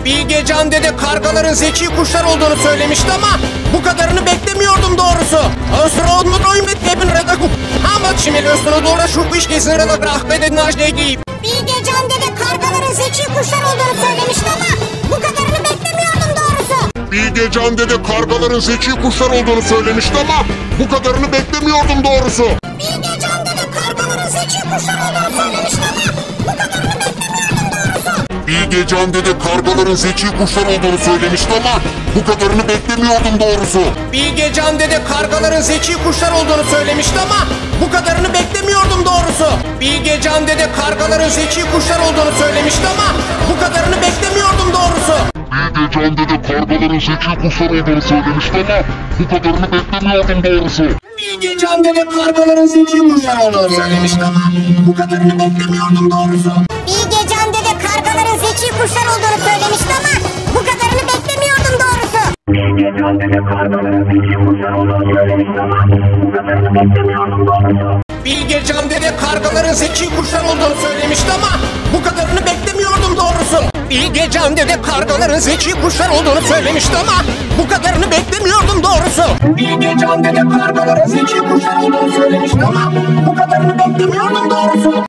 Bilgecan dede kargaların zeki kuşlar olduğunu söylemişti ama bu kadarını beklemiyordum doğrusu. Bilgecan dede kargaların zeki kuşlar olduğunu söylemişti ama bu kadarını beklemiyordum doğrusu. Bilgecan dede kargaların zeki kuşlar olduğunu söylemişti ama bu kadarını beklemiyordum doğrusu. Bilgecan dede kargaların zeki kuşlar olduğunu söylemişti ama bu kadarını beklemiyordum doğrusu. Bilgecan dede kargaların zeki kuşlar olduğunu söylemişti ama bu kadarını beklemiyordum doğrusu. Bilgecan dede kargaların zeki kuşlar olduğunu söylemişti ama bu kadarını beklemiyordum doğrusu. Bilgecan dede kargaların zeki kuşlar olduğunu söylemişti ama bu kadarını beklemiyordum doğrusu. Bilgecan dede kargaların zeki kuşlar olduğunu söylemişti ama bu kadarını beklemiyordum doğrusu. Bilgecan dede kargaların zeki kuşlar olduğunu söylemişti ama bu kadarını beklemiyordum doğrusu. Bilgecan dede kargaların zeki kuşlar olduğunu söylemişti ama bu kadarını beklemiyordum doğrusu. Bilgecan dede kargaların zeki kuşlar olduğunu söylemişti ama bu kadarını beklemiyordum doğrusu. Bilgecan dede kargaların zeki kuşlar olduğunu söylemişti ama bu kadarını beklemiyordum doğrusu. Bilgecan dede kargaların zeki kuşlar olduğunu söylemişti ama bu kadarını beklemiyordum doğrusu. Bilgecan dede kargaların zeki kuşlar olduğunu söylemişti ama bu kadarını beklemiyordum doğrusu.